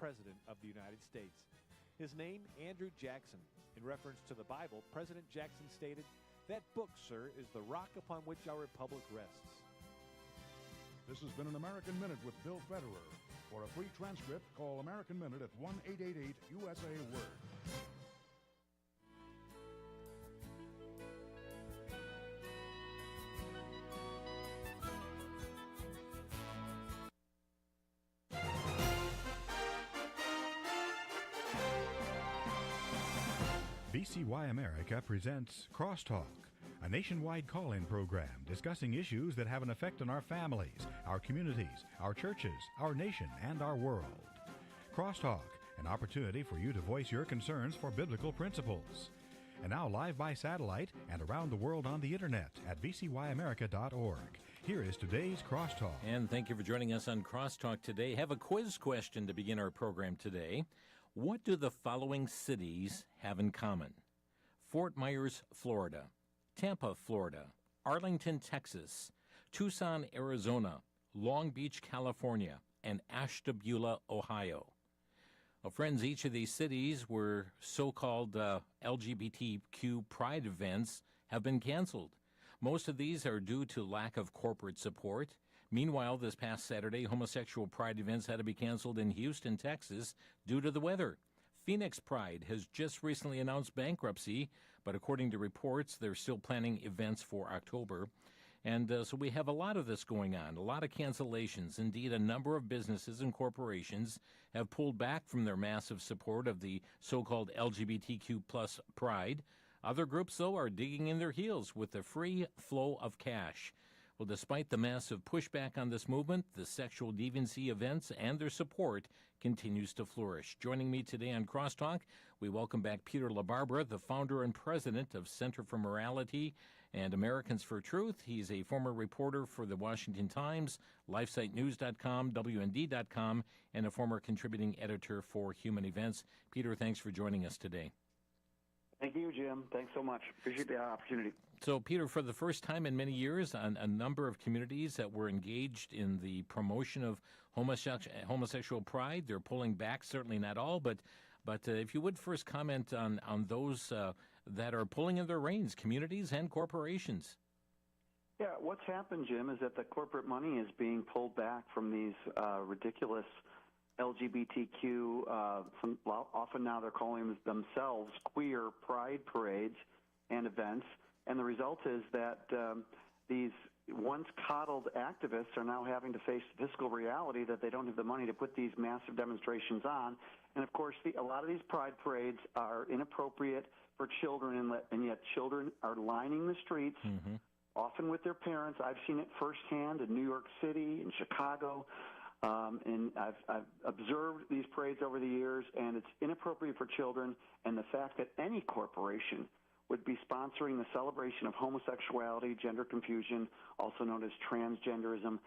President of the United States. His name, Andrew Jackson. In reference to the Bible, President Jackson stated, "That book, sir, is the rock upon which our republic rests." This has been an American Minute with Bill Federer. For a free transcript, call American Minute at 1-888-USA-WORD. VCY America presents Crosstalk, a nationwide call-in program discussing issues that have an effect on our families, our communities, our churches, our nation, and our world. Crosstalk, an opportunity for you to voice your concerns for biblical principles. And now live by satellite and around the world on the internet at vcyamerica.org. Here is today's Crosstalk. And thank you for joining us on Crosstalk today. Have a quiz question to begin our program today. What do the following cities have in common? Fort Myers, Florida; Tampa, Florida; Arlington, Texas; Tucson, Arizona; Long Beach, California; and Ashtabula, Ohio. Well, friends, each of these cities where so-called LGBTQ pride events have been canceled. Most of these are due to lack of corporate support. Meanwhile, this past Saturday, homosexual pride events had to be canceled in Houston, Texas, due to the weather. Phoenix Pride has just recently announced bankruptcy, but according to reports, they're still planning events for October. And so we have a lot of this going on, a lot of cancellations. Indeed, a number of businesses and corporations have pulled back from their massive support of the so-called LGBTQ plus pride. Other groups, though, are digging in their heels with the free flow of cash. Well, despite the massive pushback on this movement, the sexual deviancy events and their support continues to flourish. Joining me today on Crosstalk, we welcome back Peter LaBarbera, the founder and president of Center for Morality and Americans for Truth. He's a former reporter for the Washington Times, LifeSiteNews.com, WND.com, and a former contributing editor for Human Events. Peter, thanks for joining us today. Thank you, Jim. Thanks so much. Appreciate the opportunity. So, Peter, for the first time in many years, a number of communities that were engaged in the promotion of homosexual pride, they're pulling back, certainly not all, but if you would first comment on those that are pulling in their reins, communities and corporations. Yeah, what's happened, Jim, is that the corporate money is being pulled back from these ridiculous LGBTQ, often now they're calling themselves queer pride parades and events. And the result is that these once coddled activists are now having to face the fiscal reality that they don't have the money to put these massive demonstrations on. And, of course, a lot of these pride parades are inappropriate for children, and yet children are lining the streets, often with their parents. I've seen it firsthand in New York City, in Chicago. And I've observed these parades over the years, and it's inappropriate for children. And the fact that any corporation would be sponsoring the celebration of homosexuality, gender confusion, also known as transgenderism,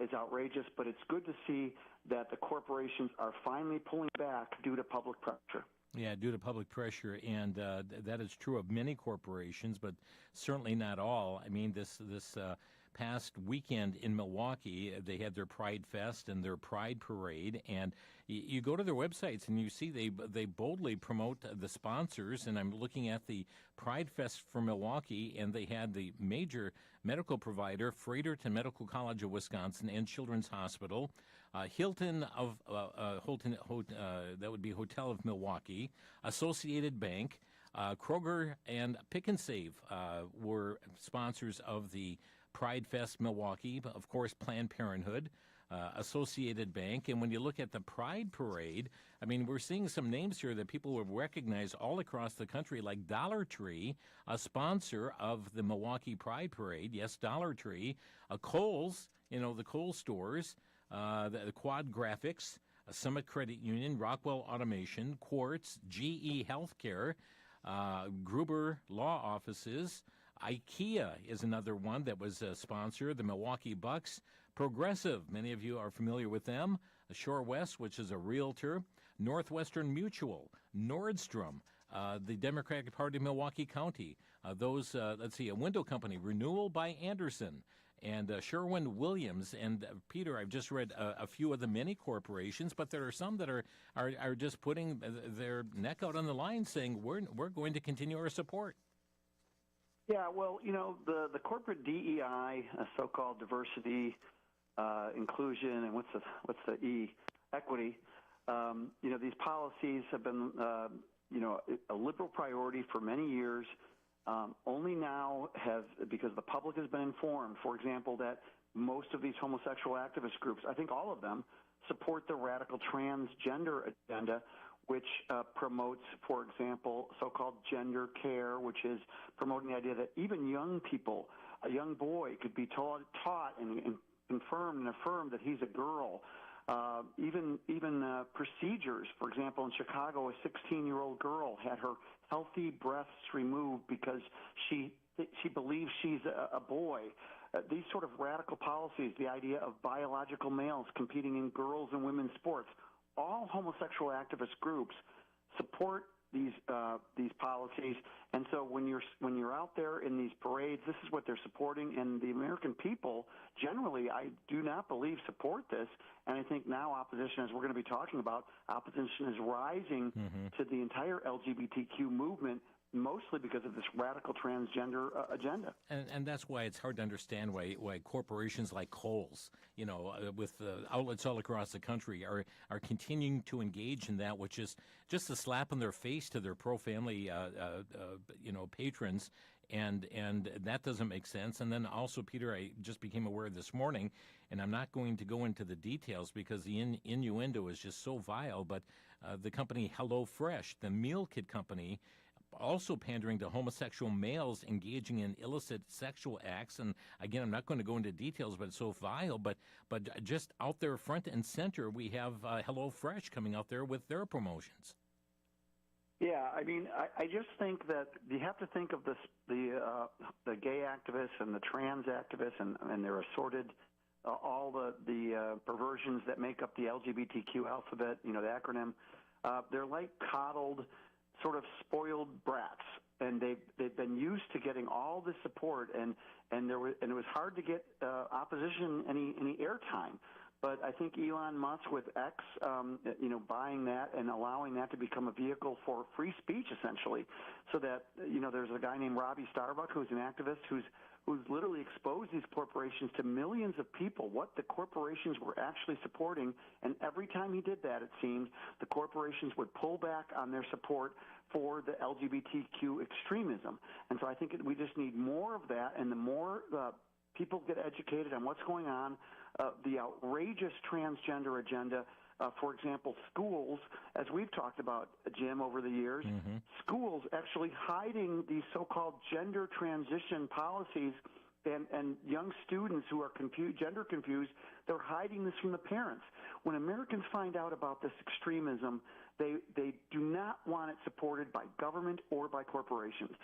is outrageous. But it's good to see that the corporations are finally pulling back due to public pressure. Yeah, due to public pressure, and that is true of many corporations, but certainly not all. I mean, this past weekend in Milwaukee, they had their Pride Fest and their Pride Parade, and you go to their websites and you see they boldly promote the sponsors, and I'm looking at the Pride Fest for Milwaukee, and they had the major medical provider, Fredericton Medical College of Wisconsin and Children's Hospital, Hilton of that would be Hotel of Milwaukee, Associated Bank, Kroger, and Pick and Save were sponsors of the Pride Fest Milwaukee. Of course, Planned Parenthood, Associated Bank. And when you look at the Pride Parade, I mean, we're seeing some names here that people will recognize all across the country, like Dollar Tree, a sponsor of the Milwaukee Pride Parade. Yes, Dollar Tree. Kohl's, the Kohl's stores, the Quad Graphics, Summit Credit Union, Rockwell Automation, Quartz, GE Healthcare, Gruber Law Offices. IKEA is another one that was a sponsor, the Milwaukee Bucks. Progressive, many of you are familiar with them. Shore West, which is a realtor. Northwestern Mutual, Nordstrom, the Democratic Party of Milwaukee County. A window company, Renewal by Anderson. and Sherwin-Williams. And Peter, I've just read a few of the many corporations, but there are some that are just putting their neck out on the line, saying we're going to continue our support. Yeah, well, the corporate DEI, so-called diversity, inclusion, and what's the E, equity. These policies have been, a liberal priority for many years. Only now because the public has been informed, for example, that most of these homosexual activist groups, I think all of them, support the radical transgender agenda, which promotes, for example, so-called gender care, which is promoting the idea that even young people, a young boy could be taught and confirmed and affirmed that he's a girl. Even procedures, for example, in Chicago, a 16-year-old girl had her healthy breasts removed because she believes she's a boy. These sort of radical policies, the idea of biological males competing in girls and women's sports, all homosexual activist groups support these policies, and so when you're out there in these parades, this is what they're supporting, and the American people generally, I do not believe, support this, and I think now opposition, as we're going to be talking about, opposition is rising to the entire LGBTQ movement, mostly because of this radical transgender agenda. And that's why it's hard to understand why corporations like Kohl's, with outlets all across the country, are continuing to engage in that, which is just a slap in their face to their pro-family, patrons. And that doesn't make sense. And then also, Peter, I just became aware this morning, and I'm not going to go into the details because the innuendo is just so vile, but the company HelloFresh, the meal kit company, also pandering to homosexual males engaging in illicit sexual acts. And again, I'm not going to go into details, but it's so vile. But just out there front and center, we have HelloFresh coming out there with their promotions. Yeah, I mean, I just think that you have to think of the gay activists and the trans activists and their assorted, all the perversions that make up the LGBTQ alphabet, the acronym. They're like coddled, sort of spoiled brats, and they've been used to getting all this support, and it was hard to get opposition any airtime. But I think Elon Musk with X, buying that and allowing that to become a vehicle for free speech, essentially, so that there's a guy named Robbie Starbuck who's an activist who's literally exposed these corporations to millions of people, what the corporations were actually supporting. And every time he did that, it seemed, the corporations would pull back on their support for the LGBTQ extremism. And so I think we just need more of that, and the more people get educated on what's going on, the outrageous transgender agenda. For example, schools, as we've talked about, Jim, over the years, schools actually hiding these so-called gender transition policies, and young students who are gender confused, they're hiding this from the parents. When Americans find out about this extremism, they do not want it supported by government or by corporations.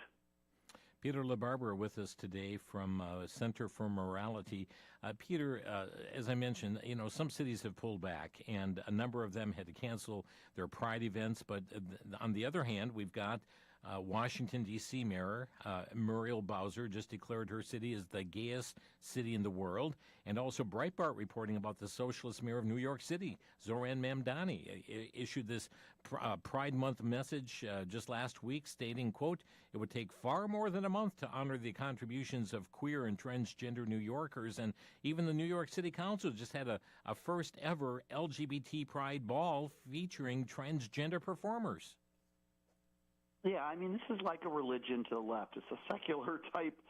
Peter LaBarbera with us today from Center for Morality. Peter, as I mentioned, some cities have pulled back, and a number of them had to cancel their pride events. But on the other hand, we've got Washington, D.C. Mayor Muriel Bowser just declared her city as the gayest city in the world. And also Breitbart reporting about the socialist mayor of New York City, Zoran Mamdani, issued this Pride Month message just last week stating, quote, "It would take far more than a month to honor the contributions of queer and transgender New Yorkers." And even the New York City Council just had a first ever LGBT Pride ball featuring transgender performers. Yeah, I mean, this is like a religion to the left. It's a secular type,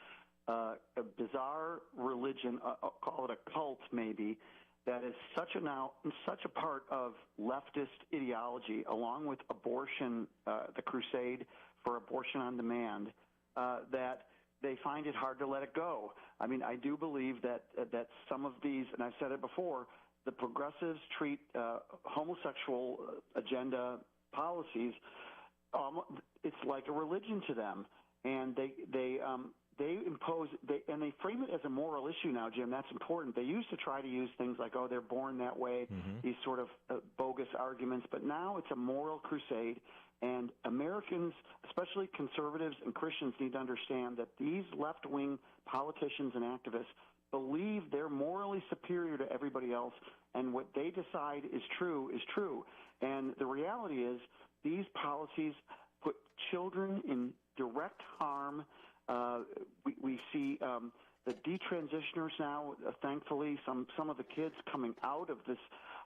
a bizarre religion, call it a cult maybe, that is such a part of leftist ideology, along with abortion, the crusade for abortion on demand, that they find it hard to let it go. I mean, I do believe that some of these, and I've said it before, the progressives treat homosexual agenda policies. It's like a religion to them, and they impose, and they frame it as a moral issue now, Jim. That's important. They used to try to use things like, they're born that way, these sort of bogus arguments, but now it's a moral crusade, and Americans, especially conservatives and Christians, need to understand that these left-wing politicians and activists believe they're morally superior to everybody else, and what they decide is true is true. And the reality is these policies put children in direct harm. We see the detransitioners now, thankfully, some of the kids coming out of this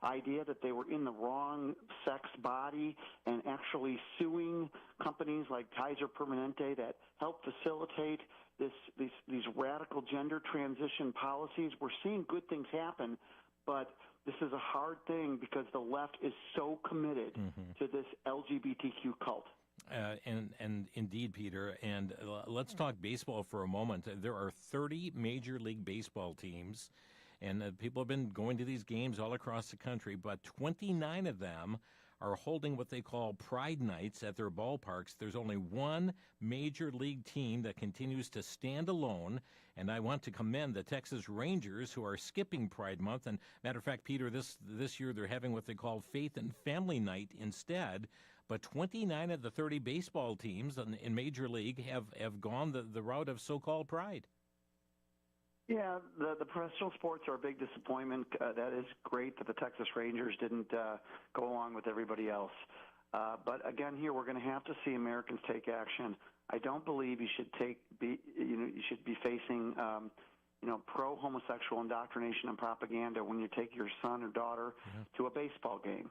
idea that they were in the wrong sex body and actually suing companies like Kaiser Permanente that help facilitate these radical gender transition policies. We're seeing good things happen, but this is a hard thing because the left is so committed to this LGBTQ cult. And indeed, Peter, and let's talk baseball for a moment. There are 30 Major League Baseball teams, and people have been going to these games all across the country, but 29 of them are holding what they call Pride Nights at their ballparks. There's only one Major League team that continues to stand alone, and I want to commend the Texas Rangers, who are skipping Pride Month. And matter of fact, Peter, this year they're having what they call Faith and Family Night instead. But 29 of the 30 baseball teams in Major League have gone the route of so-called pride. Yeah, the professional sports are a big disappointment. That is great that the Texas Rangers didn't go along with everybody else. But again, here we're going to have to see Americans take action. I don't believe you should you should be facing pro-homosexual indoctrination and propaganda when you take your son or daughter to a baseball game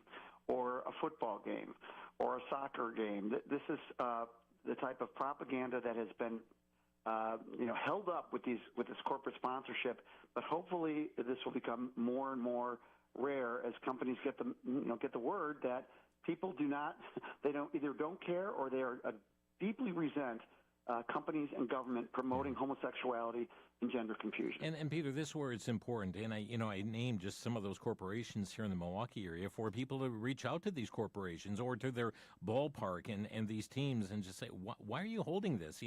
or a football game or a soccer game. This is the type of propaganda that has been held up with this corporate sponsorship, but hopefully this will become more and more rare as companies get the word that people don't care or they are deeply resent companies and government promoting homosexuality and gender confusion. And Peter, this is where it's important, and I named just some of those corporations here in the Milwaukee area for people to reach out to these corporations or to their ballpark and these teams and just say, why are you holding this?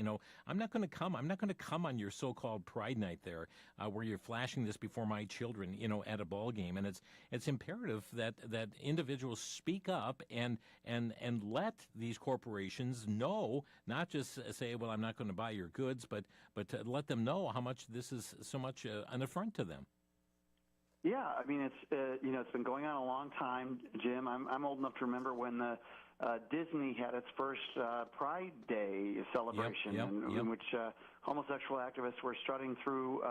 I'm not going to come on your so-called Pride Night there where you're flashing this before my children, at a ball game. And it's imperative that individuals speak up and let these corporations know, not just say, well, I'm not going to buy your goods, but to let them know how much this is so much an affront to them. Yeah, I mean it's been going on a long time, Jim. I'm old enough to remember when the Disney had its first Pride Day celebration, in which homosexual activists were strutting through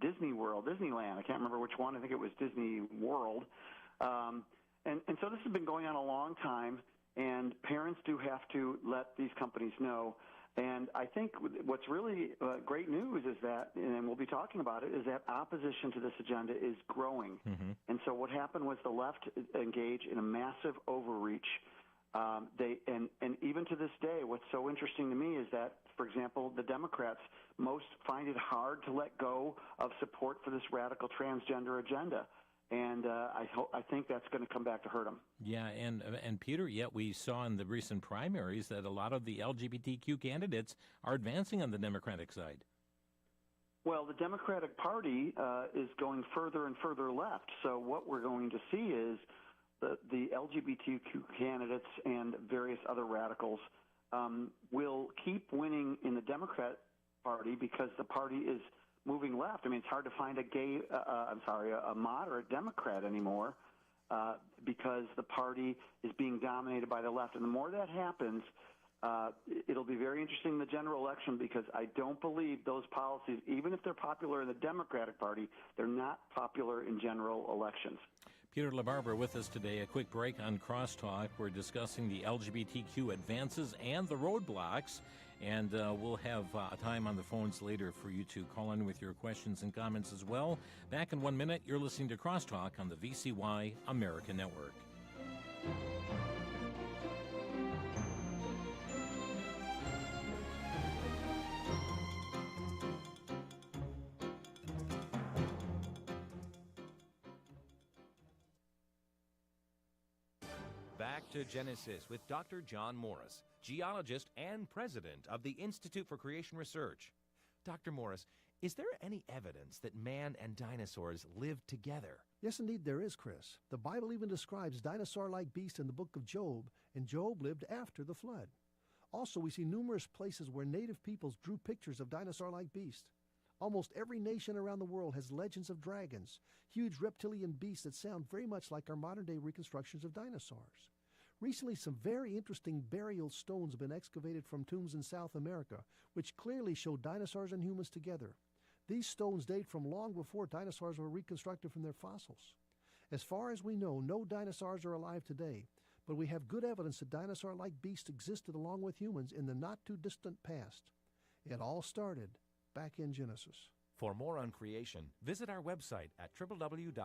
Disneyland. I can't remember which one. I think it was Disney World. And so this has been going on a long time, and parents do have to let these companies know. And I think what's really great news is that, and we'll be talking about it, is that opposition to this agenda is growing. And so what happened was the left engaged in a massive overreach. And even to this day, what's so interesting to me is that, for example, the Democrats most find it hard to let go of support for this radical transgender agenda. And I think that's going to come back to hurt them. Yeah, and Peter, yet we saw in the recent primaries that a lot of the LGBTQ candidates are advancing on the Democratic side. Well, the Democratic Party is going further and further left. So what we're going to see is the LGBTQ candidates and various other radicals will keep winning in the Democrat Party because the party is moving left. I mean, it's hard to find a moderate Democrat anymore because the party is being dominated by the left. And the more that happens, it'll be very interesting in the general election because I don't believe those policies, even if they're popular in the Democratic Party, they're not popular in general elections. Peter LaBarbera with us today. A quick break on Crosstalk. We're discussing the LGBTQ advances and the roadblocks. And we'll have time on the phones later for you to call in with your questions and comments as well. Back in 1 minute, you're listening to Crosstalk on the VCY America Network. Back to Genesis with Dr. John Morris, geologist and president of the Institute for Creation Research. Dr. Morris, is there any evidence that man and dinosaurs lived together? Yes, indeed there is, Chris. The Bible even describes dinosaur-like beasts in the book of Job, and Job lived after the flood. Also, we see numerous places where native peoples drew pictures of dinosaur-like beasts. Almost every nation around the world has legends of dragons, huge reptilian beasts that sound very much like our modern-day reconstructions of dinosaurs. Recently, some very interesting burial stones have been excavated from tombs in South America, which clearly show dinosaurs and humans together. These stones date from long before dinosaurs were reconstructed from their fossils. As far as we know, no dinosaurs are alive today, but we have good evidence that dinosaur-like beasts existed along with humans in the not-too-distant past. It all started back in Genesis. For more on creation, visit our website at www.icr.org.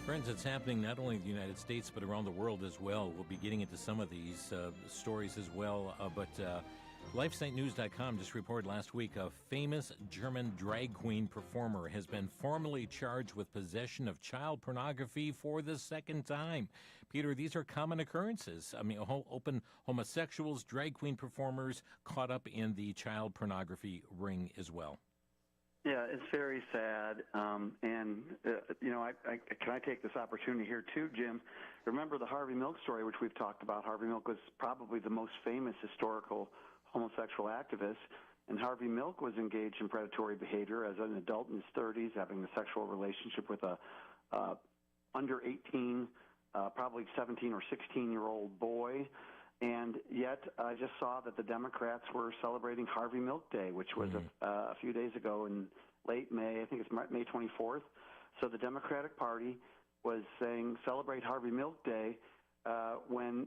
Friends, it's happening not only in the United States but around the world as well. We'll be getting into some of these stories as well, but LifeSiteNews.com just reported last week a famous German drag queen performer has been formally charged with possession of child pornography for the second time. Peter, these are common occurrences. I mean, open homosexuals, drag queen performers caught up in the child pornography ring as well. Yeah, it's very sad. Can I take this opportunity here too, Jim? Remember the Harvey Milk story, which we've talked about. Harvey Milk was probably the most famous historical homosexual activist, and Harvey Milk was engaged in predatory behavior as an adult in his 30s, having a sexual relationship with a under 18, probably 17 or 16-year-old boy. And yet I just saw that the Democrats were celebrating Harvey Milk Day, which was a few days ago in late May. I think it's May 24th. So the Democratic Party was saying celebrate Harvey Milk Day when,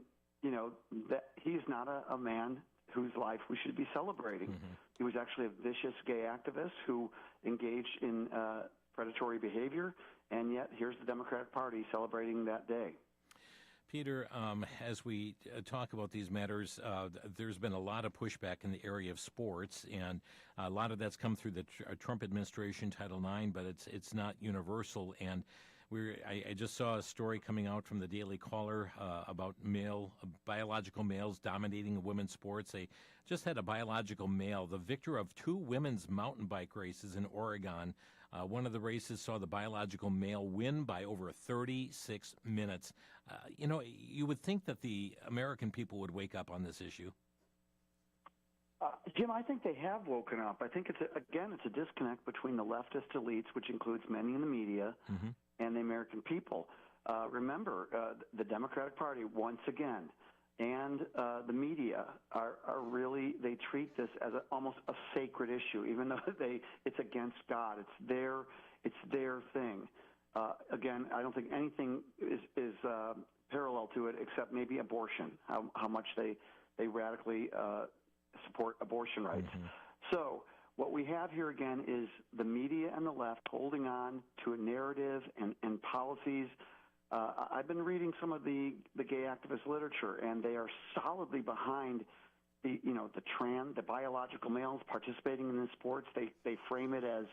that he's not a man whose life we should be celebrating. Mm-hmm. He was actually a vicious gay activist who engaged in predatory behavior, and yet here's the Democratic Party celebrating that day. Peter, as we talk about these matters, there's been a lot of pushback in the area of sports, and a lot of that's come through the Trump administration, Title IX, but it's not universal. And I just saw a story coming out from the Daily Caller about biological males dominating women's sports. They just had a biological male, the victor of 2 women's mountain bike races in Oregon. One of the races saw the biological male win by over 36 minutes. You would think that the American people would wake up on this issue. Jim, I think they have woken up. I think it's a disconnect between the leftist elites, which includes many in the media, mm-hmm. and the American people. Remember, the Democratic Party, once again, and the media are really, they treat this as almost a sacred issue, even though it's against God. It's their thing. Again, I don't think anything is parallel to it except maybe abortion, how much they radically support abortion rights. Mm-hmm. So what we have here again is the media and the left holding on to a narrative and policies. I've been reading some of the gay activist literature, and they are solidly behind the biological males participating in the sports. They frame it as,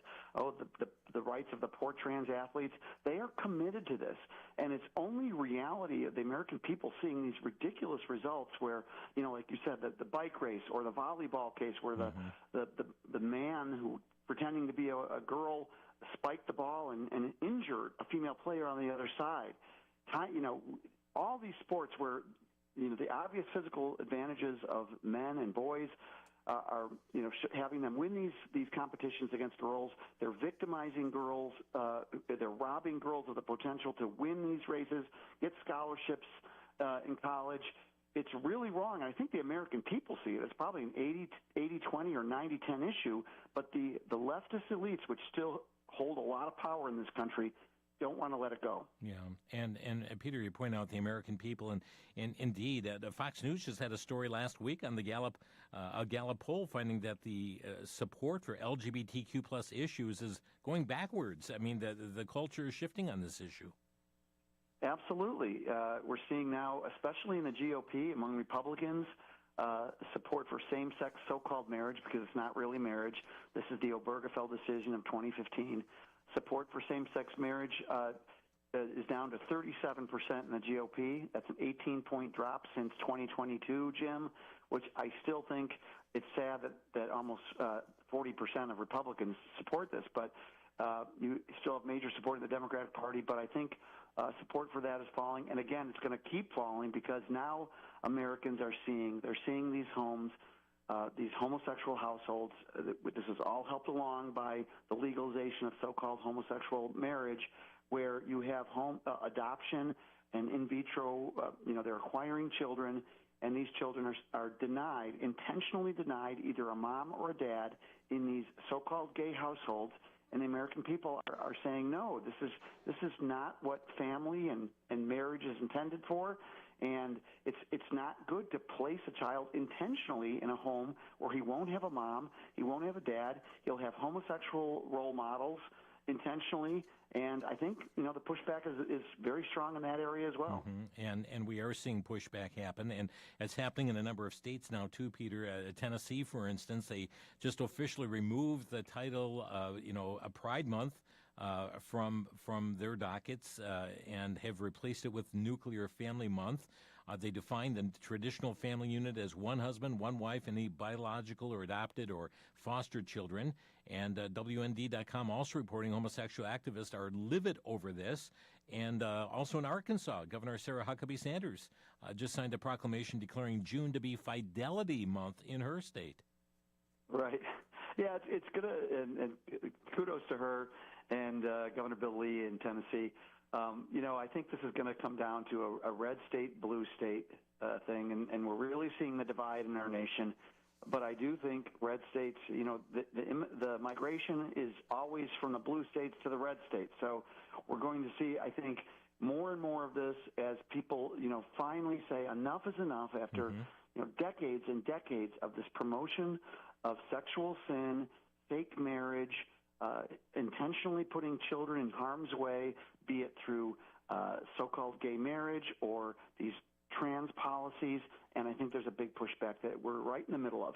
the rights of the poor trans athletes. They are committed to this, and it's only reality of the American people seeing these ridiculous results where, like you said, the bike race or the volleyball case where mm-hmm. the man who pretending to be a girl spiked the ball and injured a female player on the other side. All these sports where the obvious physical advantages of men and boys are having them win these competitions against girls. They're victimizing girls. They're robbing girls of the potential to win these races, get scholarships in college. It's really wrong. I think the American people see it. It's probably an 80-20 or 90-10 issue, but the leftist elites, which still hold a lot of power in this country, don't want to let it go. Yeah, and Peter, you point out the American people, and indeed, Fox News just had a story last week on the Gallup poll finding that the support for LGBTQ plus issues is going backwards. I mean, the culture is shifting on this issue. Absolutely. We're seeing now, especially in the GOP, among Republicans, support for same-sex so-called marriage, because it's not really marriage. This is the Obergefell decision of 2015. Support for same-sex marriage is down to 37% in the GOP. That's an 18-point drop since 2022, Jim, which I still think it's sad that almost 40% of Republicans support this. But you still have major support in the Democratic Party. But I think support for that is falling. And again, it's going to keep falling because now Americans are seeing these homes, these homosexual households. This is all helped along by the legalization of so-called homosexual marriage, where you have home adoption and in vitro, they're acquiring children, and these children are denied, intentionally denied, either a mom or a dad in these so-called gay households. And the American people are saying, no, this is not what family and marriage is intended for. And it's not good to place a child intentionally in a home where he won't have a mom, he won't have a dad, he'll have homosexual role models intentionally. And I think, the pushback is very strong in that area as well. Mm-hmm. And we are seeing pushback happen, and it's happening in a number of states now too, Peter. Tennessee, for instance, they just officially removed the title, a Pride Month from their dockets and have replaced it with Nuclear Family Month. They define the traditional family unit as one husband, one wife, and any biological or adopted or fostered children. And WND.com also reporting homosexual activists are livid over this. And also in Arkansas, Governor Sarah Huckabee Sanders just signed a proclamation declaring June to be Fidelity Month in her state. Right. Yeah, it's good, and kudos to her and Governor Bill Lee in Tennessee. I think this is going to come down to a red state, blue state thing, and we're really seeing the divide in our nation. But I do think red states, the migration is always from the blue states to the red states. So we're going to see, I think, more and more of this as people, finally say enough is enough after, decades and decades of this promotion of sexual sin, fake marriage, intentionally putting children in harm's way, be it through so-called gay marriage or these trans policies, and I think there's a big pushback that we're right in the middle of.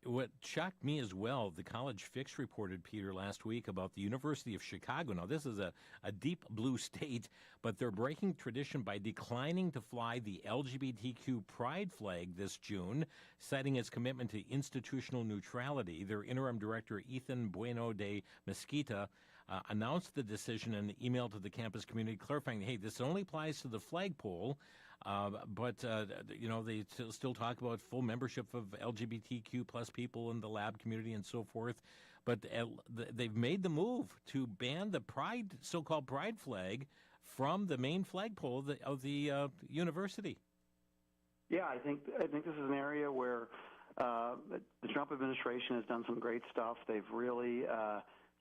What shocked me as well, the College Fix reported, Peter, last week about the University of Chicago. Now, this is a deep blue state, but they're breaking tradition by declining to fly the LGBTQ pride flag this June, citing its commitment to institutional neutrality. Their interim director, Ethan Bueno de Mesquita, announced the decision in an email to the campus community, clarifying, hey, this only applies to the flagpole. But they still talk about full membership of LGBTQ plus people in the lab community and so forth. But they've made the move to ban the pride, so-called pride flag from the main flagpole of the university. Yeah, I think this is an area where the Trump administration has done some great stuff. They've really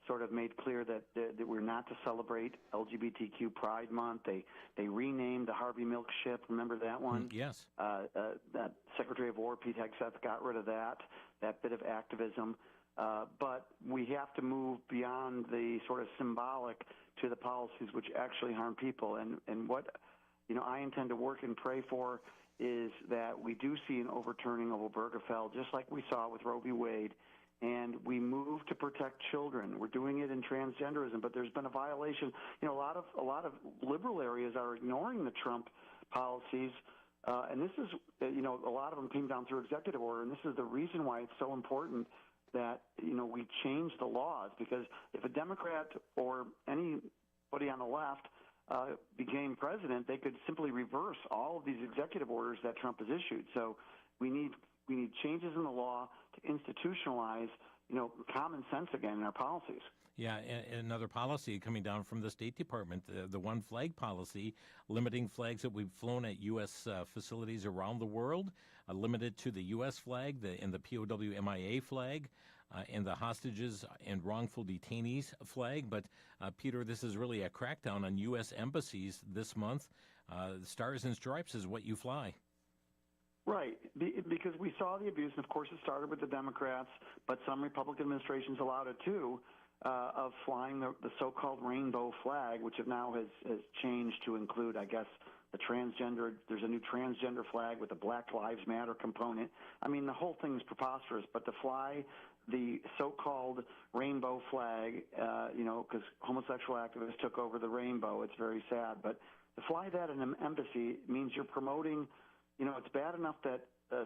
sort of made clear that we're not to celebrate LGBTQ Pride Month. They renamed the Harvey Milk ship. Remember that one? Yes. That Secretary of War, Pete Hegseth, got rid of that bit of activism. But we have to move beyond the sort of symbolic to the policies which actually harm people. And what I intend to work and pray for is that we do see an overturning of Obergefell, just like we saw with Roe v. Wade, and we move to protect children. We're doing it in transgenderism, but there's been a violation. A lot of liberal areas are ignoring the Trump policies, and this is, a lot of them came down through executive order, and this is the reason why it's so important that, we change the laws, because if a Democrat or anybody on the left became president, they could simply reverse all of these executive orders that Trump has issued. So we need changes in the law to institutionalize, common sense again in our policies. Yeah, and another policy coming down from the State Department, the one flag policy, limiting flags that we've flown at U.S. facilities around the world, limited to the U.S. flag and the POW MIA flag, and the hostages and wrongful detainees flag. But, Peter, this is really a crackdown on U.S. embassies this month. Stars and Stripes is what you fly. Right, because we saw the abuse, and of course it started with the Democrats, but some Republican administrations allowed it too, of flying the so-called rainbow flag, which now has changed to include, I guess, there's a new transgender flag with a Black Lives Matter component. I mean, the whole thing is preposterous, but to fly the so-called rainbow flag, because homosexual activists took over the rainbow, it's very sad, but to fly that in an embassy means you're promoting. It's bad enough that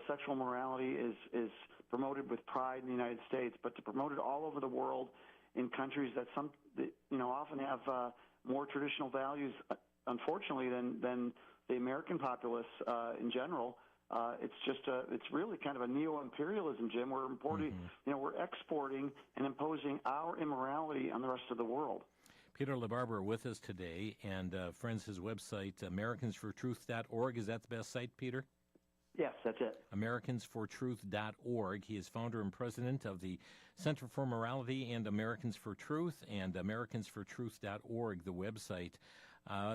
sexual morality is promoted with pride in the United States, but to promote it all over the world in countries that often have more traditional values, unfortunately, than the American populace in general. It's really kind of a neo-imperialism, Jim. We're importing, we're exporting and imposing our immorality on the rest of the world. Peter LaBarbera with us today, and friends, his website, americansfortruth.org. Is that the best site, Peter? Yes, that's it. americansfortruth.org. He is founder and president of the Center for Morality and Americans for Truth, and americansfortruth.org, the website.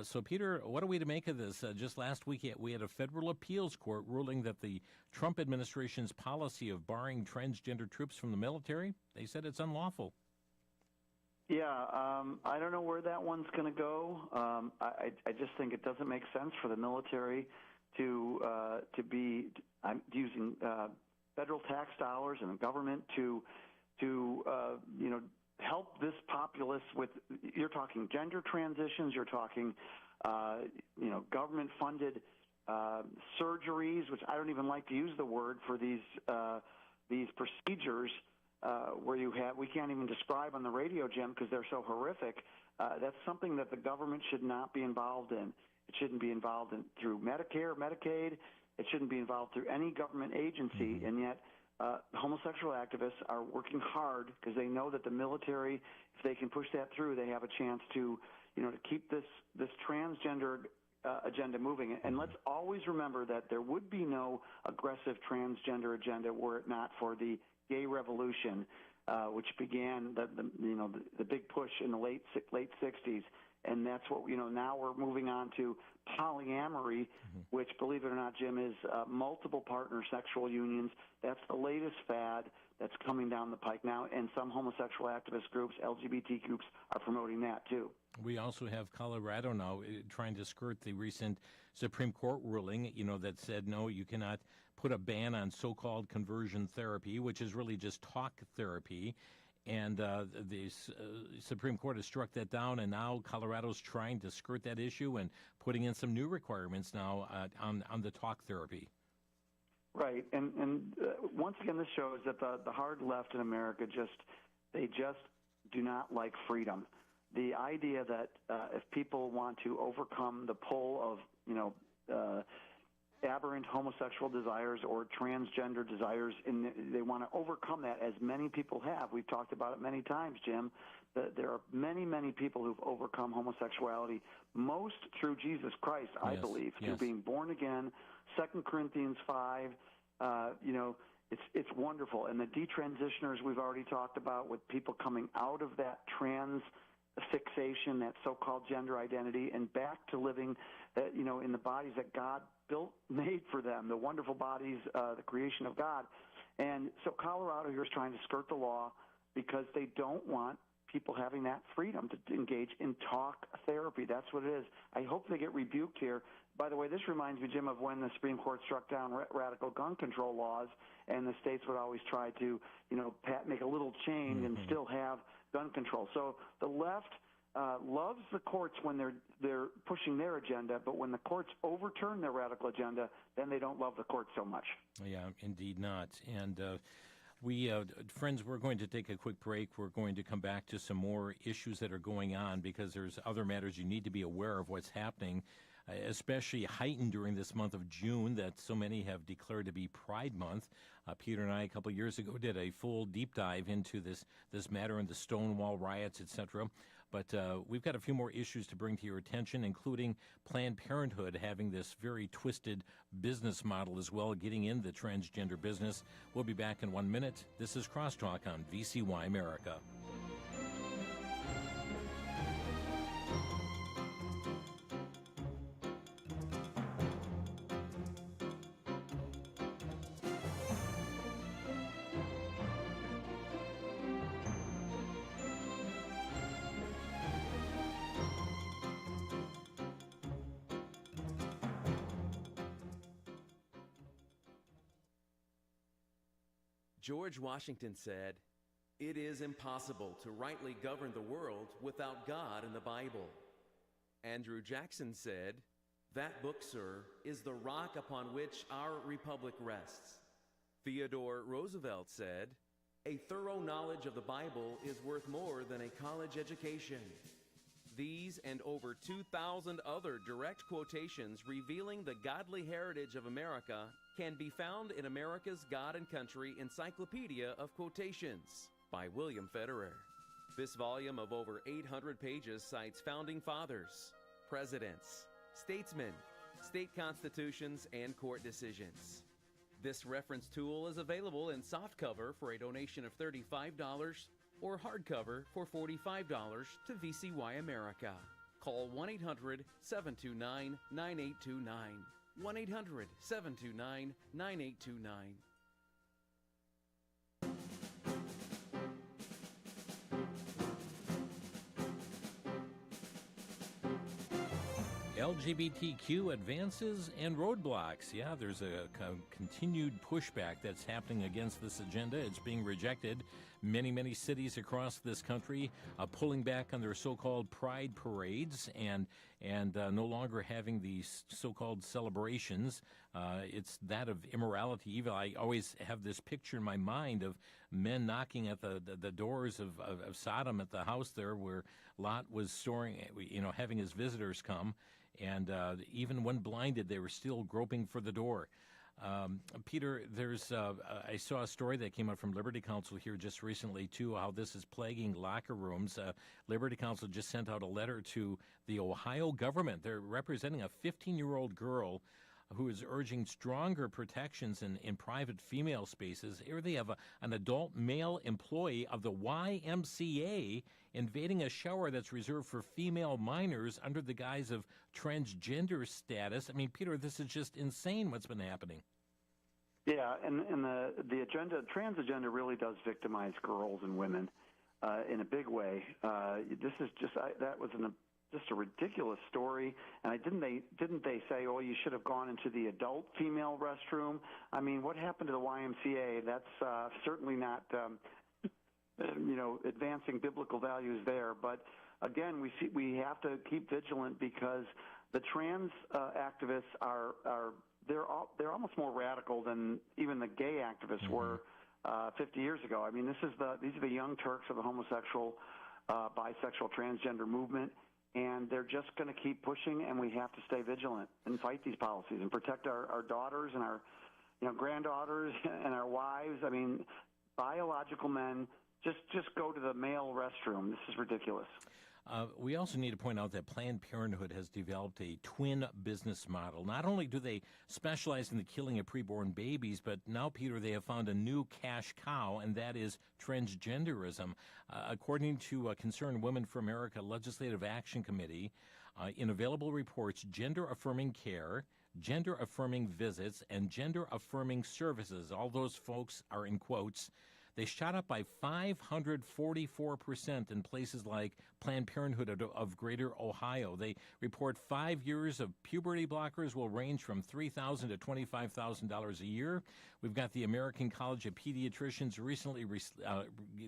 So, Peter, what are we to make of this? Just last week, we had a federal appeals court ruling that the Trump administration's policy of barring transgender troops from the military, they said it's unlawful. Yeah, I don't know where that one's going to go. I just think it doesn't make sense for the military to be using federal tax dollars and the government to help this populace with. You're talking gender transitions. You're talking government-funded surgeries, which I don't even like to use the word for these procedures. Where we can't even describe on the radio, Jim, because they're so horrific. That's something that the government should not be involved in. It shouldn't be involved in through Medicare, Medicaid. It shouldn't be involved through any government agency. And yet, homosexual activists are working hard because they know that the military, if they can push that through, they have a chance to keep this transgender agenda moving. And let's always remember that there would be no aggressive transgender agenda were it not for the gay revolution, which began the big push in the late 60s, and that's what now we're moving on to polyamory, which, believe it or not, Jim, is multiple partner sexual unions. That's the latest fad that's coming down the pike now, and some homosexual activist groups, LGBT groups, are promoting that too. We also have Colorado now trying to skirt the recent Supreme Court ruling, that said, no, you cannot put a ban on so-called conversion therapy, which is really just talk therapy. And the Supreme Court has struck that down, and now Colorado's trying to skirt that issue and putting in some new requirements now on the talk therapy. Right, and once again, this shows that the hard left in America they just do not like freedom. The idea that if people want to overcome the pull of aberrant homosexual desires or transgender desires, and they want to overcome that, as many people have. We've talked about it many times, Jim. There are many, many people who've overcome homosexuality, most through Jesus Christ, I believe, through being born again. 2 Corinthians 5, it's wonderful. And the detransitioners we've already talked about, with people coming out of that trans fixation, that so-called gender identity, and back to living, in the bodies that God made for them, the wonderful bodies, the creation of God. And so Colorado here is trying to skirt the law because they don't want people having that freedom to engage in talk therapy. That's what it is. I hope they get rebuked here. By the way, this reminds me, Jim, of when the Supreme Court struck down radical gun control laws, and the states would always try to, make a little change and still have gun control. So the left loves the courts when they're pushing their agenda, but when the courts overturn their radical agenda, then they don't love the courts so much. Yeah, indeed not. And friends, we're going to take a quick break. We're going to come back to some more issues that are going on, because there's other matters you need to be aware of what's happening, especially heightened during this month of June that so many have declared to be Pride Month. Peter and I, a couple of years ago, did a full deep dive into this matter and the Stonewall riots, etc. But we've got a few more issues to bring to your attention, including Planned Parenthood having this very twisted business model as well, getting in the transgender business. We'll be back in 1 minute. This is Crosstalk on VCY America. George Washington said, "It is impossible to rightly govern the world without God and the Bible." Andrew Jackson said, "That book, sir, is the rock upon which our republic rests." Theodore Roosevelt said, "A thorough knowledge of the Bible is worth more than a college education." These and over 2,000 other direct quotations revealing the godly heritage of America can be found in America's God and Country Encyclopedia of Quotations by William Federer. This volume of over 800 pages cites founding fathers, presidents, statesmen, state constitutions, and court decisions. This reference tool is available in softcover for a donation of $35 or hardcover for $45 to VCY America. Call 1-800-729-9829. 1-800-729-9829. LGBTQ advances and roadblocks. Yeah, there's a continued pushback that's happening against this agenda. It's being rejected. Many cities across this country pulling back on their so-called pride parades and no longer having these so-called celebrations. It's that of immorality, evil. I always have this picture in my mind of men knocking at the doors of Sodom at the house there where Lot was storing, having his visitors come. And even when blinded, they were still groping for the door. Peter, I saw a story that came out from Liberty Counsel here just recently, too, how this is plaguing locker rooms. Liberty Counsel just sent out a letter to the Ohio government. They're representing a 15-year-old girl who is urging stronger protections in private female spaces. Here they have an adult male employee of the YMCA invading a shower that's reserved for female minors under the guise of transgender status. I mean, Peter, this is just insane what's been happening. Yeah, and the agenda, trans agenda, really does victimize girls and women in a big way. This is that was just a ridiculous story. And didn't they say, oh, you should have gone into the adult female restroom? I mean, what happened to the YMCA? That's certainly not advancing biblical values there. But again, we have to keep vigilant because the trans activists they're almost more radical than even the gay activists were 50 years ago. I mean, these are the young Turks of the homosexual, bisexual, transgender movement. And they're just going to keep pushing, and we have to stay vigilant and fight these policies and protect our daughters and our granddaughters and our wives. I mean, biological men, just go to the male restroom. This is ridiculous. We also need to point out that Planned Parenthood has developed a twin business model. Not only do they specialize in the killing of preborn babies, but now, Peter, they have found a new cash cow, and that is transgenderism. According to Concerned Women for America Legislative Action Committee, in available reports, gender-affirming care, gender-affirming visits, and gender-affirming services, all those folks are in quotes, they shot up by 544% in places like Planned Parenthood of Greater Ohio. They report 5 years of puberty blockers will range from $3,000 to $25,000 a year. We've got the American College of Pediatricians recently,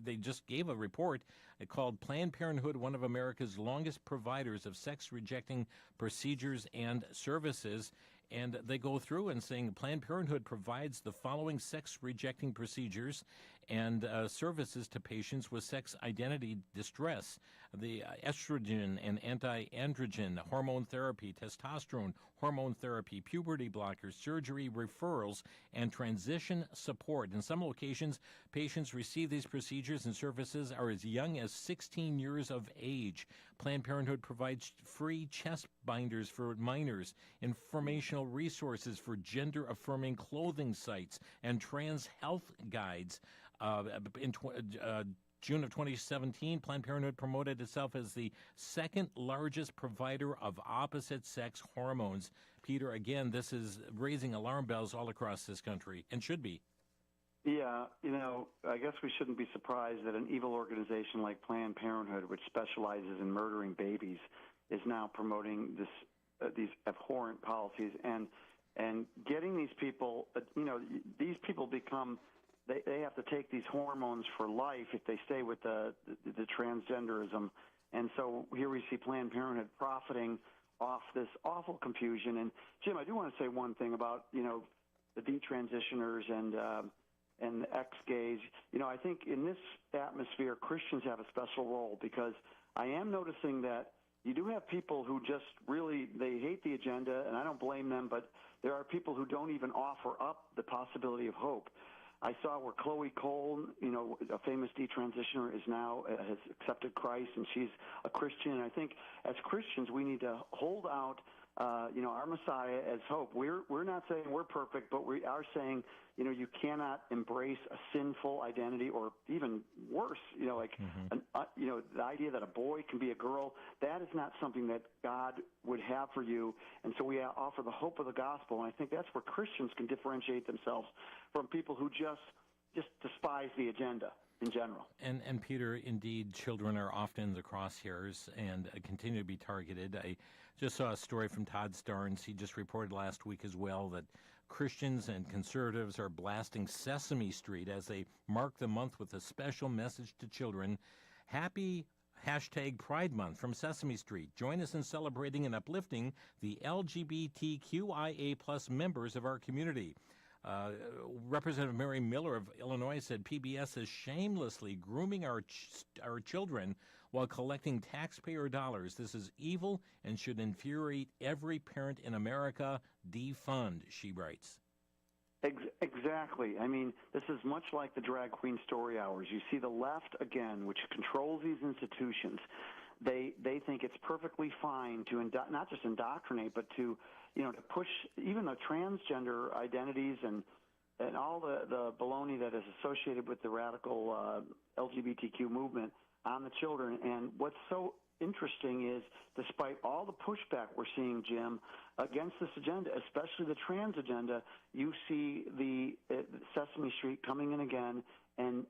they just gave a report called Planned Parenthood, one of America's longest providers of sex-rejecting procedures and services. And they go through and saying Planned Parenthood provides the following sex-rejecting procedures and services to patients with sex identity distress: the estrogen and anti-androgen, hormone therapy, testosterone hormone therapy, puberty blockers, surgery referrals, and transition support. In some locations, patients receive these procedures and services are as young as 16 years of age. Planned Parenthood provides free chest binders for minors, informational resources for gender-affirming clothing sites, and trans health guides. In June of 2017, Planned Parenthood promoted itself as the second largest provider of opposite-sex hormones. Peter, again, this is raising alarm bells all across this country, and should be. Yeah, I guess we shouldn't be surprised that an evil organization like Planned Parenthood, which specializes in murdering babies, is now promoting these abhorrent policies and getting these people. These people become. They have to take these hormones for life if they stay with the transgenderism, and so here we see Planned Parenthood profiting off this awful confusion. And Jim, I do want to say one thing about the detransitioners and ex-gays. I think in this atmosphere, Christians have a special role because I am noticing that you do have people who just really, they hate the agenda, and I don't blame them, but there are people who don't even offer up the possibility of hope. I saw where Chloe Cole, a famous detransitioner, is now has accepted Christ, and she's a Christian. And I think as Christians, we need to hold out, our Messiah as hope. We're not saying we're perfect, but we are saying, you cannot embrace a sinful identity, or even worse, the idea that a boy can be a girl. That is not something that God would have for you. And so we offer the hope of the gospel, and I think that's where Christians can differentiate themselves from people who just despise the agenda in general. And Peter, indeed, children are often the crosshairs and continue to be targeted. I just saw a story from Todd Starnes. He just reported last week as well that Christians and conservatives are blasting Sesame Street as they mark the month with a special message to children. Happy #Pride Month from Sesame Street. Join us in celebrating and uplifting the LGBTQIA plus members of our community. Representative Mary Miller of Illinois said PBS is shamelessly grooming our children while collecting taxpayer dollars. This is evil and should infuriate every parent in America. Defund, she writes. Exactly. I mean, this is much like the drag queen story hours. You see the left, again, which controls these institutions. They think it's perfectly fine to not just indoctrinate, but to push even the transgender identities and all the baloney that is associated with the radical LGBTQ movement on the children. And what's so interesting is, despite all the pushback we're seeing, Jim, against this agenda, especially the trans agenda, you see the Sesame Street coming in again and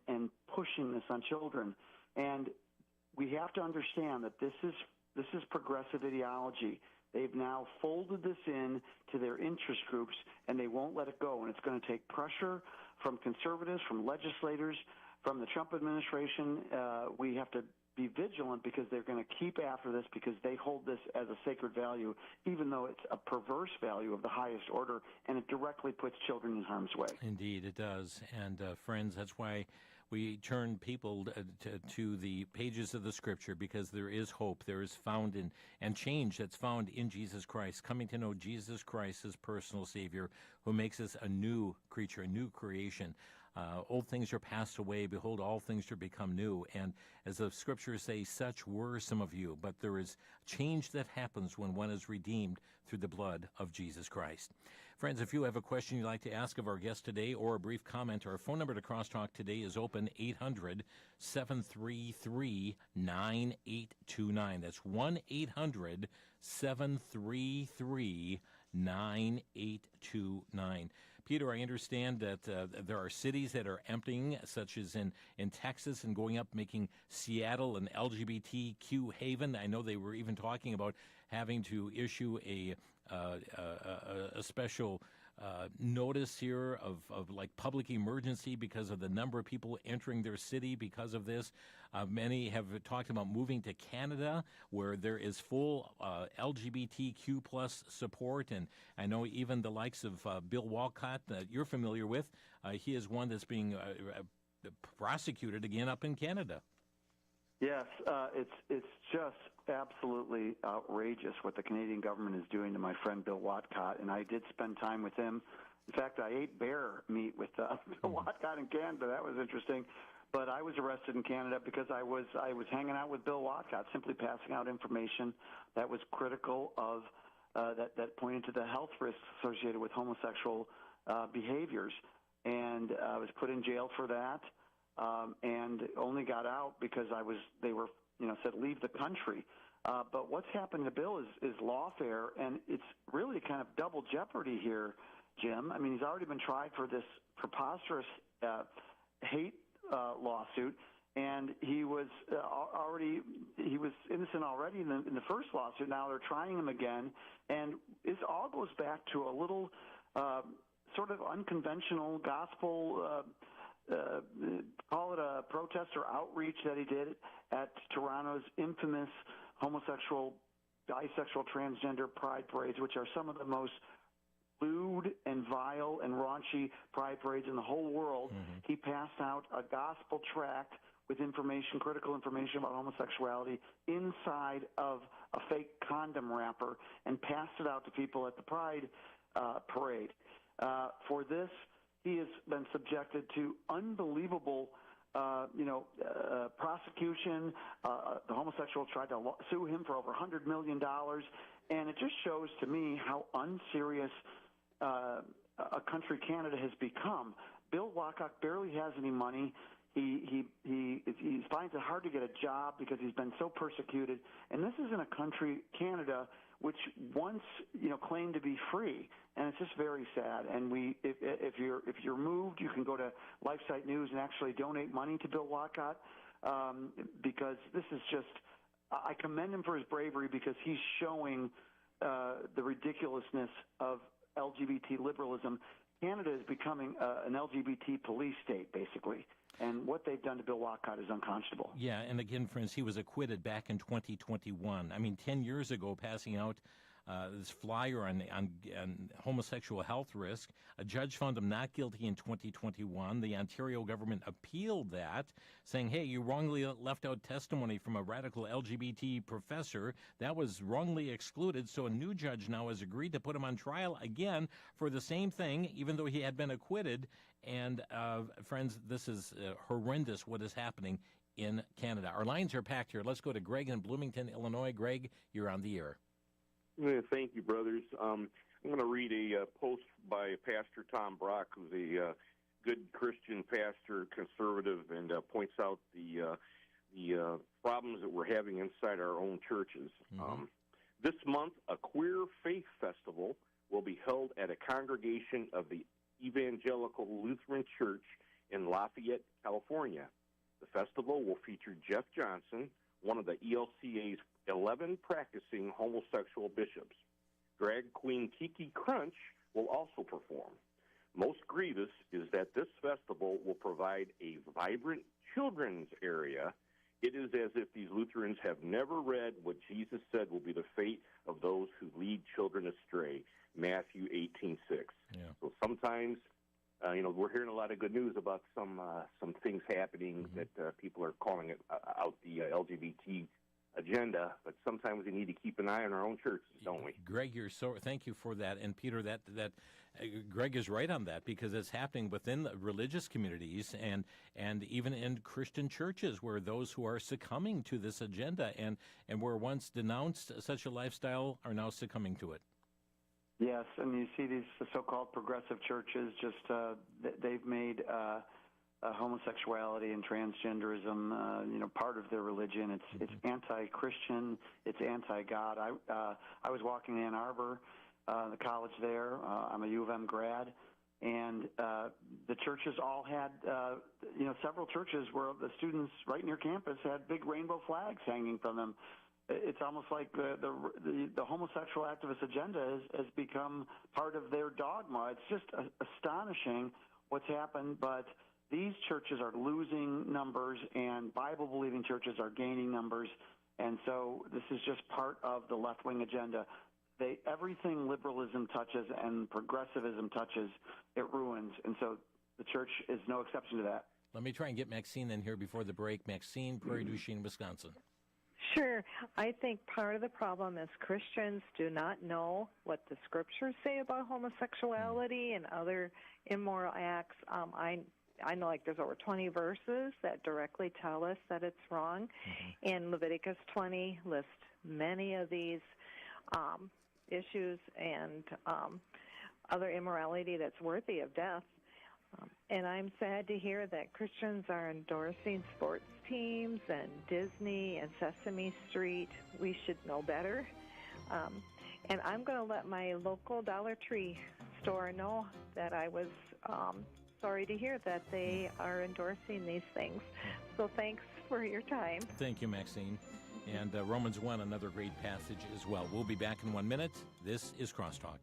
pushing this on children. And we have to understand that this is progressive ideology. They've now folded this in to their interest groups, and they won't let it go. And it's going to take pressure from conservatives, from legislators, from the Trump administration. We have to be vigilant because they're going to keep after this because they hold this as a sacred value, even though it's a perverse value of the highest order, and it directly puts children in harm's way. Indeed, it does. And friends, that's why we turn people to the pages of the Scripture, because there is hope. There is found in and change that's found in Jesus Christ, coming to know Jesus Christ as personal Savior, who makes us a new creature, a new creation. Old things are passed away. Behold, all things are become new. And as the Scriptures say, such were some of you. But there is change that happens when one is redeemed through the blood of Jesus Christ. Friends, if you have a question you'd like to ask of our guest today or a brief comment, our phone number to Crosstalk today is open, 800-733-9829. That's 1-800-733-9829. Peter, I understand that there are cities that are emptying, such as in Texas, and going up, making Seattle an LGBTQ haven. I know they were even talking about having to issue a special notice here of like public emergency because of the number of people entering their city because of this. Many have talked about moving to Canada, where there is full LGBTQ plus support, and I know even the likes of Bill Walcott that you're familiar with. He is one that's being prosecuted again up in Canada. Yes, it's just absolutely outrageous what the Canadian government is doing to my friend Bill Walcott, and I did spend time with him. In fact, I ate bear meat with Bill Walcott in Canada. That was interesting. But I was arrested in Canada because I was hanging out with Bill Walcott, simply passing out information that was critical of that pointed to the health risks associated with homosexual behaviors, and I was put in jail for that. And only got out because they were said leave the country. But what's happened to Bill is lawfare, and it's really kind of double jeopardy here, Jim. I mean, he's already been tried for this preposterous hate lawsuit, and he was innocent already in the first lawsuit. Now they're trying him again, and this all goes back to a little sort of unconventional gospel. Call it a protest or outreach that he did at Toronto's infamous homosexual, bisexual, transgender pride parades, which are some of the most lewd and vile and raunchy pride parades in the whole world. Mm-hmm. He passed out a gospel tract with information, critical information about homosexuality inside of a fake condom wrapper and passed it out to people at the Pride parade. For this, he has been subjected to unbelievable prosecution. The homosexual tried to sue him for over $100 million, and it just shows to me how unserious a country Canada has become. Bill Wackock barely has any money. He finds it hard to get a job because he's been so persecuted. And this is in a country, Canada, which once claimed to be free, and it's just very sad. And if you're moved, you can go to LifeSite News and actually donate money to Bill Wackock, because this is just. I commend him for his bravery because he's showing the ridiculousness of LGBT liberalism. Canada is becoming an LGBT police state, basically. And what they've done to Bill Wackock is unconscionable. Yeah, and again, friends, he was acquitted back in 2021. I mean, 10 years ago, passing out this flyer on homosexual health risk. A judge found him not guilty in 2021. The Ontario government appealed that, saying, hey, you wrongly left out testimony from a radical LGBT professor. That was wrongly excluded, so a new judge now has agreed to put him on trial again for the same thing, even though he had been acquitted. And, friends, this is horrendous what is happening in Canada. Our lines are packed here. Let's go to Greg in Bloomington, Illinois. Greg, you're on the air. Thank you, brothers. I'm going to read a post by Pastor Tom Brock, who's a good Christian pastor, conservative, and points out the problems that we're having inside our own churches. Mm-hmm. This month, a queer faith festival will be held at a congregation of the Evangelical Lutheran Church in Lafayette, California. The festival will feature Jeff Johnson, one of the ELCA's 11 practicing homosexual bishops. Drag queen Kiki Crunch will also perform. Most grievous is that this festival will provide a vibrant children's area. It is as if these Lutherans have never read what Jesus said will be the fate of those who lead children astray, Matthew 18:6. Yeah. So sometimes, we're hearing a lot of good news about some things happening that people are calling it out the LGBT agenda, but sometimes we need to keep an eye on our own churches, don't we? Greg, thank you for that. And Peter, that Greg is right on that, because it's happening within the religious communities and even in Christian churches, where those who are succumbing to this agenda and were once denounced such a lifestyle are now succumbing to it. Yes, and you see these so-called progressive churches, they've made homosexuality and transgenderism, part of their religion. It's anti-Christian. It's anti-God. I was walking in Ann Arbor, the college there. I'm a U of M grad, and the churches all had, several churches where the students right near campus had big rainbow flags hanging from them. It's almost like the homosexual activist agenda has become part of their dogma. It's just astonishing what's happened, but these churches are losing numbers, and Bible-believing churches are gaining numbers, and so this is just part of the left-wing agenda. Everything liberalism touches and progressivism touches, it ruins, and so the church is no exception to that. Let me try and get Maxine in here before the break. Maxine, Prairie du Chien, Wisconsin. Sure. I think part of the problem is Christians do not know what the scriptures say about homosexuality and other immoral acts. I know there's over 20 verses that directly tell us that it's wrong. Mm-hmm. And Leviticus 20 lists many of these issues and other immorality that's worthy of death. And I'm sad to hear that Christians are endorsing sports teams and Disney and Sesame Street. We should know better. And I'm going to let my local Dollar Tree store know that I was sorry to hear that they are endorsing these things. So thanks for your time. Thank you, Maxine. And Romans 1, another great passage as well. We'll be back in 1 minute. This is Crosstalk.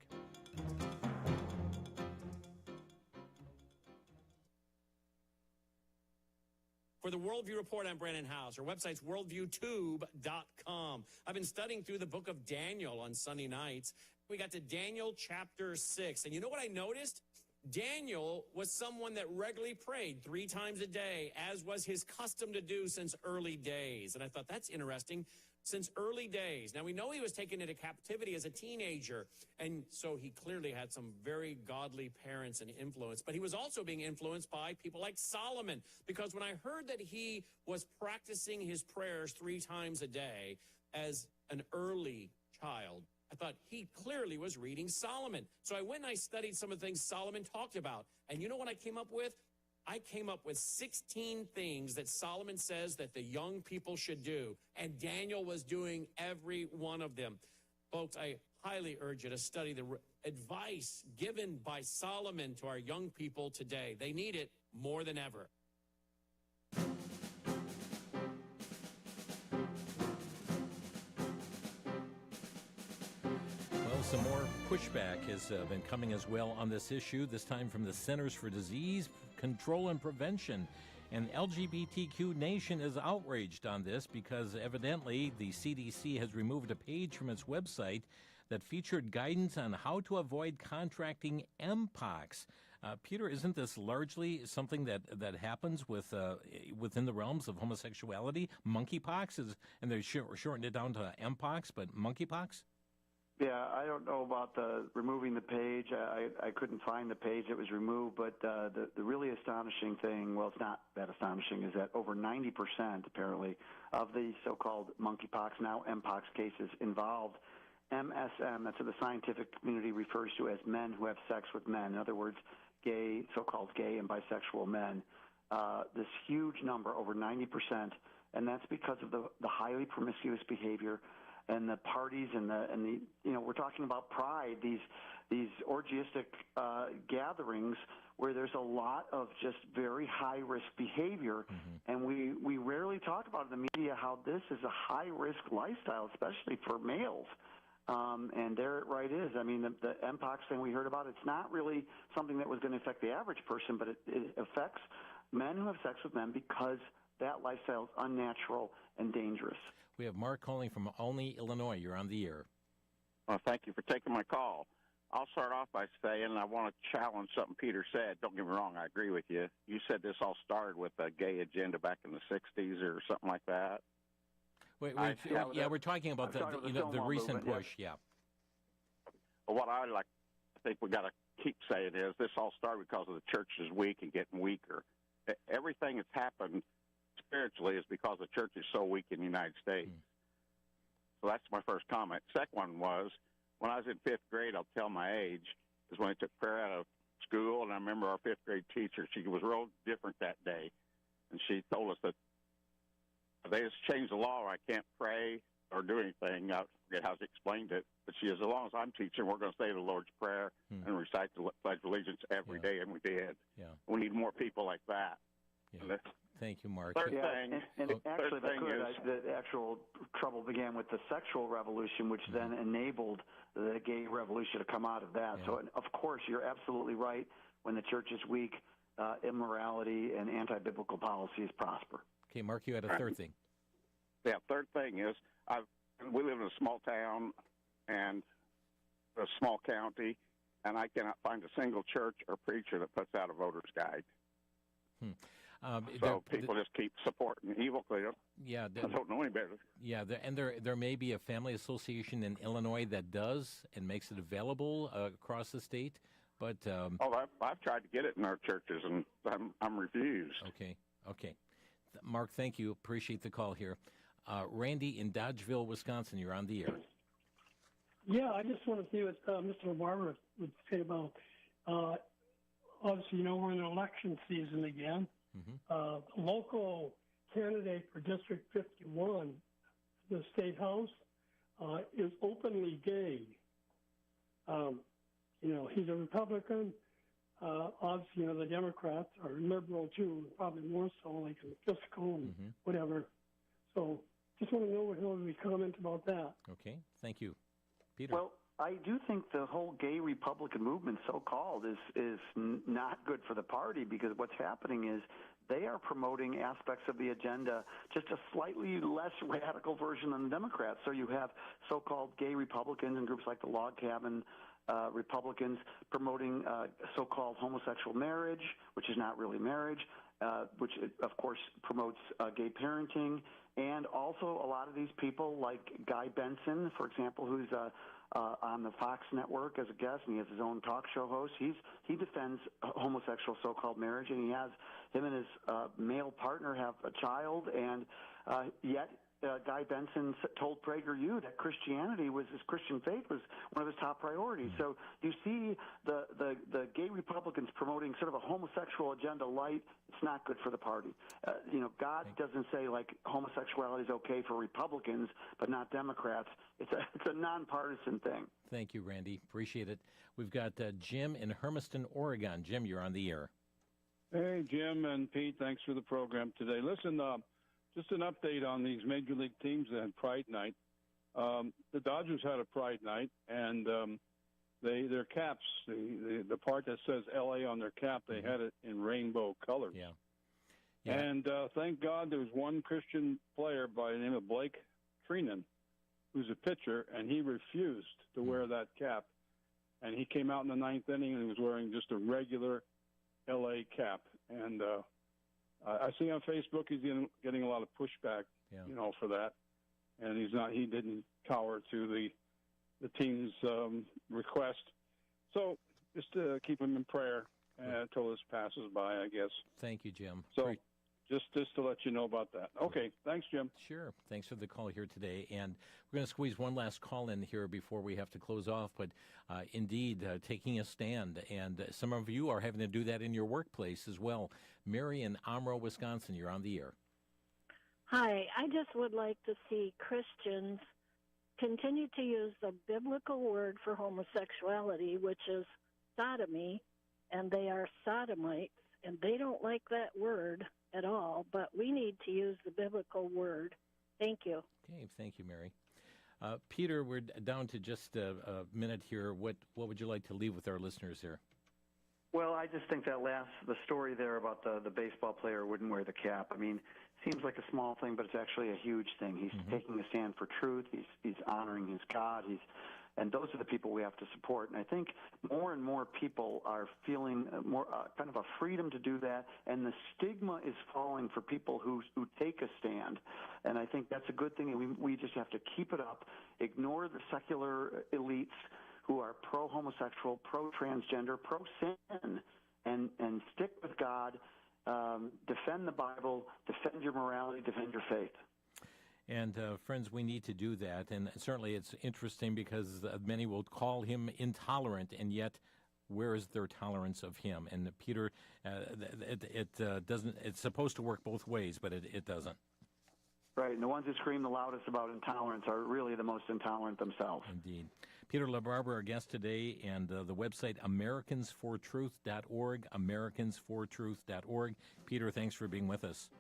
For the Worldview Report, I'm Brandon House. Our website's worldviewtube.com. I've been studying through the book of Daniel on Sunday nights. We got to Daniel chapter 6. And you know what I noticed? Daniel was someone that regularly prayed 3 times a day, as was his custom to do since early days. And I thought, that's interesting. Since early days. Now, we know he was taken into captivity as a teenager, and so he clearly had some very godly parents and influence. But he was also being influenced by people like Solomon, because when I heard that he was practicing his prayers 3 times a day as an early child, I thought he clearly was reading Solomon. So I went and I studied some of the things Solomon talked about. And you know what I came up with? I came up with 16 things that Solomon says that the young people should do. And Daniel was doing every one of them. Folks, I highly urge you to study the advice given by Solomon to our young people today. They need it more than ever. Some more pushback has been coming as well on this issue, this time from the Centers for Disease Control and Prevention. And LGBTQ Nation is outraged on this because evidently the CDC has removed a page from its website that featured guidance on how to avoid contracting Mpox. Peter, isn't this largely something that happens with within the realms of homosexuality? Monkeypox is, and they shortened it down to Mpox, but monkeypox? Yeah, I don't know about the removing the page. I couldn't find the page that was removed, but the really astonishing thing, well, it's not that astonishing, is that over 90% apparently of the so-called monkeypox, now Mpox cases involved MSM. That's what the scientific community refers to as men who have sex with men. In other words, gay, so-called gay and bisexual men. This huge number, over 90%, and that's because of the highly promiscuous behavior and the parties and the we're talking about pride, these orgiastic gatherings where there's a lot of just very high risk behavior, and we rarely talk about in the media how this is a high risk lifestyle, especially for males. And there it right is. I mean, the Mpox thing we heard about, it's not really something that was going to affect the average person, but it affects men who have sex with men because that lifestyle is unnatural and dangerous. We have Mark calling from Olney, Illinois. You're on the air. Well, thank you for taking my call. I'll start off by saying I want to challenge something Peter said. Don't get me wrong, I agree with you. You said this all started with a gay agenda back in the 60s or something like that. We're talking about the recent push, yeah. Well, what I think we got to keep saying is this all started because of the church is weak and getting weaker. Everything that's happened spiritually is because the church is so weak in the United States. So that's my first comment. Second one was, when I was in 5th grade, I'll tell my age, is when I took prayer out of school, and I remember our 5th grade teacher, she was real different that day, and she told us that they just changed the law where I can't pray or do anything. I forget how she explained it, but she says, as long as I'm teaching, we're going to say the Lord's Prayer and recite the Pledge of Allegiance every day, and we did. Yeah. We need more people like that. Yeah. Thank you, Mark. Actually, the actual trouble began with the sexual revolution, which then enabled the gay revolution to come out of that. Yeah. So, of course, you're absolutely right. When the church is weak, immorality and anti-biblical policies prosper. Okay, Mark, you had a third thing. Yeah, third thing is we live in a small town and a small county, and I cannot find a single church or preacher that puts out a voter's guide. So people just keep supporting evil. They don't know any better. Yeah, and there may be a family association in Illinois that does and makes it available across the state, but I've tried to get it in our churches, and I'm refused. Okay. Mark, thank you. Appreciate the call here. Randy in Dodgeville, Wisconsin, you're on the air. Yeah, I just want to see what Mr. Barber would say about, obviously, we're in election season again. The local candidate for District 51, the State House, is openly gay. He's a Republican. Obviously, the Democrats are liberal, too, probably more so, like in fiscal and whatever. So just want to know what he'll comment about that. Okay, thank you. Peter? Well, I do think the whole gay Republican movement, so-called, is not good for the party, because what's happening is they are promoting aspects of the agenda, just a slightly less radical version than the Democrats. So you have so-called gay Republicans and groups like the Log Cabin Republicans promoting so-called homosexual marriage, which is not really marriage, which, of course, promotes gay parenting. And also a lot of these people, like Guy Benson, for example, who's on the Fox network as a guest, and he has his own talk show host. He defends homosexual so-called marriage, and him and his male partner have a child, and yet Guy Benson told PragerU that his Christian faith was one of his top priorities. So you see the gay Republicans promoting sort of a homosexual agenda light. It's not good for the party. God doesn't say like homosexuality is okay for Republicans, but not Democrats. It's a nonpartisan thing. Thank you, Randy. Appreciate it. We've got Jim in Hermiston, Oregon. Jim, you're on the air. Hey, Jim and Pete, thanks for the program today. Listen, just an update on these major league teams that had Pride Night. The Dodgers had a Pride Night, and their caps, the part that says L.A. on their cap, they had it in rainbow colors. Yeah. And thank God there was one Christian player by the name of Blake Trinan, who's a pitcher, and he refused to wear that cap. And he came out in the ninth inning and he was wearing just a regular L.A. cap. And I see on Facebook he's getting a lot of pushback, for that. And he didn't cower to the team's request. So just to keep him in prayer until this passes by, I guess. Thank you, Jim. So just to let you know about that. Okay, thanks, Jim. Sure. Thanks for the call here today. And we're going to squeeze one last call in here before we have to close off. But indeed, taking a stand. And some of you are having to do that in your workplace as well. Mary in Amro, Wisconsin, you're on the air. Hi. I just would like to see Christians continue to use the biblical word for homosexuality, which is sodomy, and they are sodomites, and they don't like that word at all, but we need to use the biblical word. Thank you. Okay, thank you, Mary. Peter, we're down to just a minute here. What would you like to leave with our listeners here? Well, I just think the story there about the baseball player wouldn't wear the cap. I mean, seems like a small thing, but it's actually a huge thing. He's taking a stand for truth. He's honoring his God. And those are the people we have to support. And I think more and more people are feeling more kind of a freedom to do that, and the stigma is falling for people who take a stand. And I think that's a good thing, and we just have to keep it up, ignore the secular elites who are pro-homosexual, pro-transgender, pro-sin, and stick with God, defend the Bible, defend your morality, defend your faith. And, friends, we need to do that. And certainly it's interesting because many will call him intolerant, and yet where is their tolerance of him? And, Peter, it's supposed to work both ways, but it doesn't. Right, and the ones who scream the loudest about intolerance are really the most intolerant themselves. Indeed. Peter LaBarbera, our guest today, and the website americansfortruth.org, americansfortruth.org. Peter, thanks for being with us.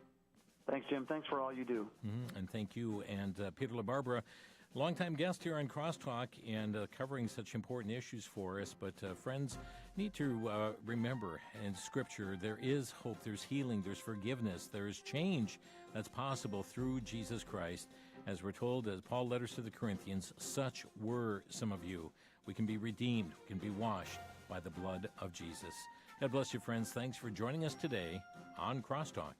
Thanks, Jim. Thanks for all you do. And thank you. And Peter LaBarbera, longtime guest here on Crosstalk and covering such important issues for us. But friends, need to remember in Scripture there is hope, there's healing, there's forgiveness, there's change that's possible through Jesus Christ. As we're told, as Paul letters to the Corinthians, such were some of you. We can be redeemed, we can be washed by the blood of Jesus. God bless you, friends. Thanks for joining us today on Crosstalk.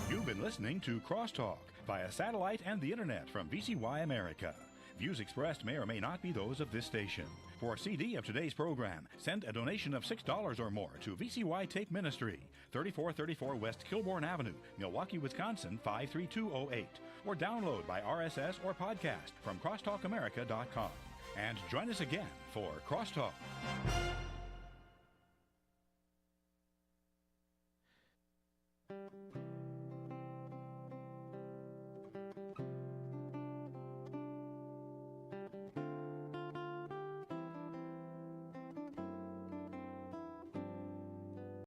You've been listening to Crosstalk via satellite and the internet from VCY America. Views expressed may or may not be those of this station. For a CD of today's program, send a donation of $6 or more to VCY Tape Ministry, 3434 West Kilbourne Avenue, Milwaukee, Wisconsin, 53208, or download by RSS or podcast from crosstalkamerica.com. And join us again for Crosstalk.